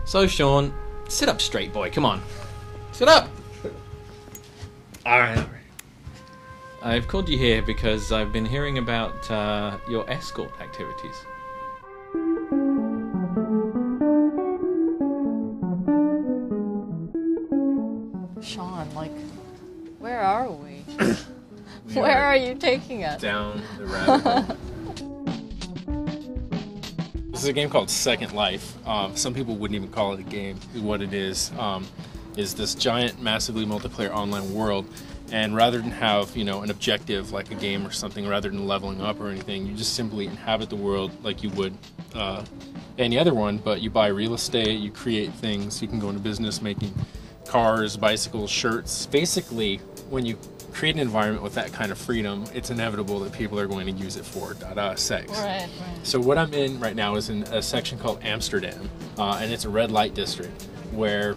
So, Sean, sit up straight, boy. Come on. Sit up! Alright. I've called you here because I've been hearing about your escort activities. Sean, where are we? Where are you taking us? Down the rabbit hole. This is a game called Second Life. Some people wouldn't even call it a game. What it is this giant, massively multiplayer online world. And rather than have, an objective like a game or something, rather than leveling up or anything, you just simply inhabit the world like you would any other one, but you buy real estate, you create things, you can go into business making cars, bicycles, shirts. Basically, when you create an environment with that kind of freedom, it's inevitable that people are going to use it for sex. Right. So what I'm in right now is in a section called Amsterdam, and it's a red light district where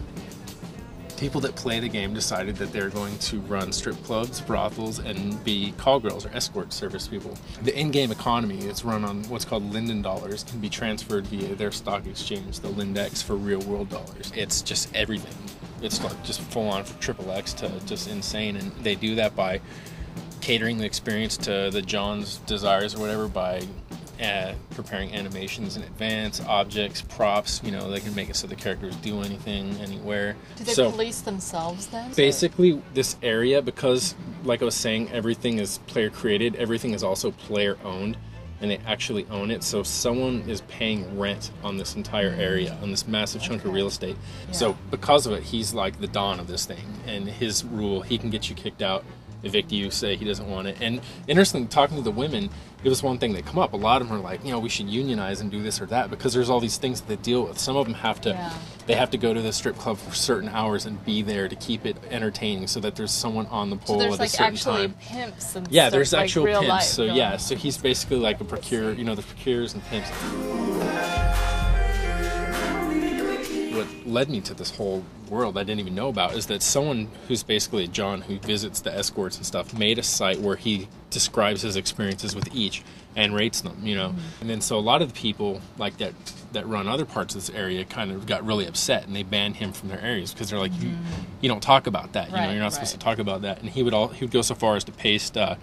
people that play the game decided that they're going to run strip clubs, brothels, and be call girls or escort service people. The in-game economy is run on what's called Linden dollars, can be transferred via their stock exchange, the Lindex, for real-world dollars. It's just everything. It's just full-on for XXX to just insane, and they do that by catering the experience to the John's desires or whatever by preparing animations in advance, objects, props. They can make it so the characters do anything, anywhere. Do they police themselves then? Basically, this area, because, like I was saying, everything is player-created, everything is also player-owned, and they actually own it. So someone is paying rent on this entire area, on this massive chunk of real estate. Yeah. So because of it, he's like the don of this thing. And his rule, he can get you kicked out, evict you, say he doesn't want it. And interestingly, talking to the women, it was one thing that come up. A lot of them are like, we should unionize and do this or that, because there's all these things that they deal with. Some of them have to, they have to go to the strip club for certain hours and be there to keep it entertaining, so that there's someone on the pole at a certain time. So there's pimps and yeah, stuff, there's actual real pimps. life So so he's basically like a procure, the procurers and pimps. What led me to this whole world I didn't even know about is that someone who's basically a John who visits the escorts and stuff made a site where he describes his experiences with each and rates them, And then so a lot of the people like that run other parts of this area kind of got really upset, and they banned him from their areas because they're like, you don't talk about that, you're not supposed to talk about that. And he would go so far as to paste the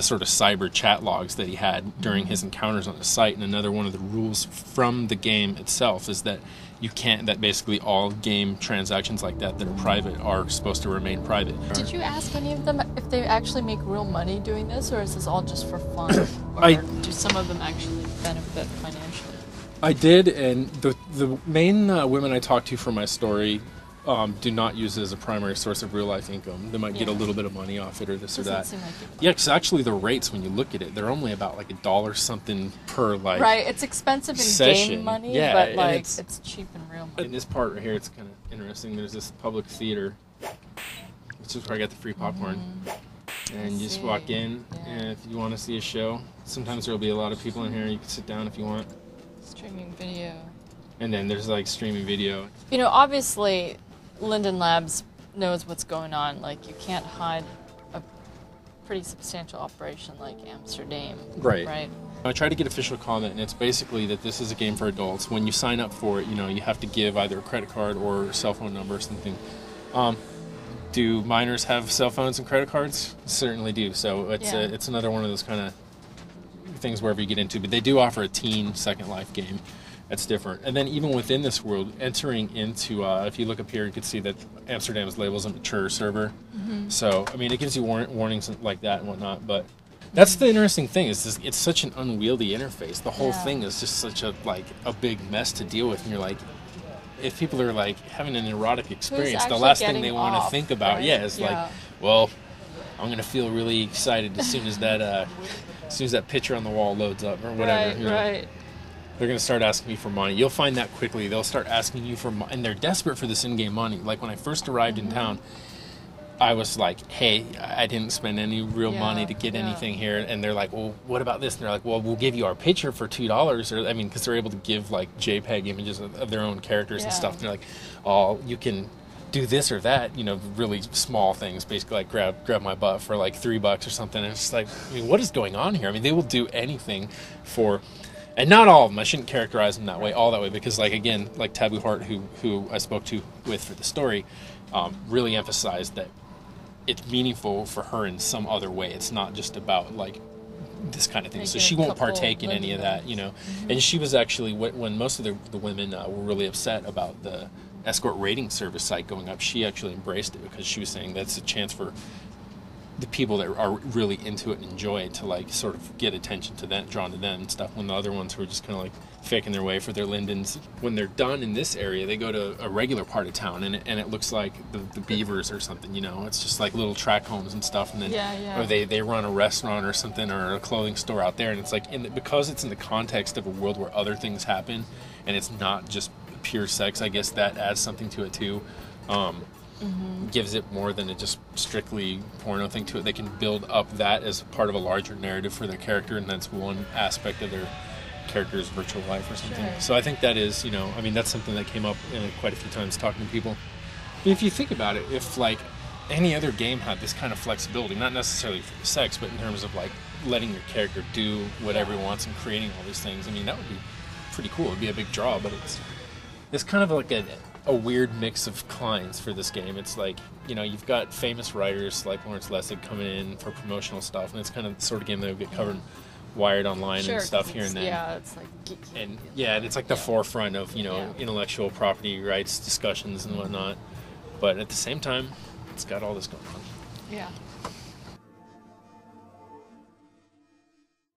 sort of cyber chat logs that he had during his encounters on the site. And another one of the rules from the game itself is that that basically all game transactions like that are private are supposed to remain private. Did you ask any of them if they actually make real money doing this, or is this all just for fun? Or do some of them actually benefit financially? I did, and the main women I talked to for my story do not use it as a primary source of real life income. They might get a little bit of money off it or this or that. Seem like yeah, because actually the rates, when you look at it, they're only about like $1 something per Right, it's expensive in session. Game money, Yeah, but it's cheap in real money. In this part right here, it's kind of interesting. There's this public theater, which is where I got the free popcorn. And you just walk in, and if you want to see a show, sometimes there'll be a lot of people in here. You can sit down if you want. Streaming video. And then there's like streaming video. Obviously, Linden Labs knows what's going on. You can't hide a pretty substantial operation like Amsterdam. Right. I tried to get official comment, and it's basically that this is a game for adults. When you sign up for it, you have to give either a credit card or a cell phone number or something. Do minors have cell phones and credit cards? Certainly do. So it's another one of those kind of things wherever you get into. But they do offer a teen Second Life game. That's different. And then even within this world, entering into, if you look up here, you can see that Amsterdam is labeled as a mature server. So, it gives you warnings like that and whatnot. But that's the interesting thing, is it's such an unwieldy interface. The whole thing is just such a big mess to deal with. And you're like, if people are having an erotic experience, the last thing they want to think about, is well, I'm going to feel really excited as soon as that picture on the wall loads up or whatever. Right. They're going to start asking me for money. You'll find that quickly. They'll start asking you for money, and they're desperate for this in-game money. Like when I first arrived in town, I was like, hey, I didn't spend any real money to get anything here. And they're like, well, what about this? And they're like, well, we'll give you our picture for $2. Or because they're able to give JPEG images of their own characters and stuff. And they're like, oh, you can do this or that, really small things, basically like grab my butt for $3 or something. And it's just like, what is going on here? They will do anything for and not all of them. I shouldn't characterize them that way, all that way, because like again, like Taboo Heart, who I spoke to with for the story, really emphasized that it's meaningful for her in some other way. It's not just about like this kind of thing. So she won't partake in any of that, you know. And she was actually, when most of the women were really upset about the escort rating service site going up, she actually embraced it, because she was saying that's a chance for the people that are really into it and enjoy it to like sort of get attention to them, drawn to them and stuff, when the other ones who are just kind of like faking their way for their lindens, when they're done in this area, they go to a regular part of town, and it looks like the Beavers or something, you know. It's just like little track homes and stuff, and then or they run a restaurant or something, or a clothing store out there, and it's like because it's in the context of a world where other things happen, and it's not just pure sex. I guess that adds something to it too. Gives it more than a just strictly porno thing to it. They can build up that as part of a larger narrative for their character, and that's one aspect of their character's virtual life or something. Sure. So I think that is, you know, I mean, that's something that came up quite a few times talking to people. I mean, if you think about it, if like any other game had this kind of flexibility, not necessarily for the sex, but in terms of like letting your character do whatever he wants and creating all these things, I mean, that would be pretty cool. It'd be a big draw, but it's kind of like a weird mix of clients for this game. It's like, you know, you've got famous writers like Lawrence Lessig coming in for promotional stuff, and it's kind of the sort of game that would get covered Wired online and stuff here and there. Yeah, it's like geeky. And it's like the forefront of, you know, intellectual property rights discussions and whatnot. But at the same time, it's got all this going on. Yeah.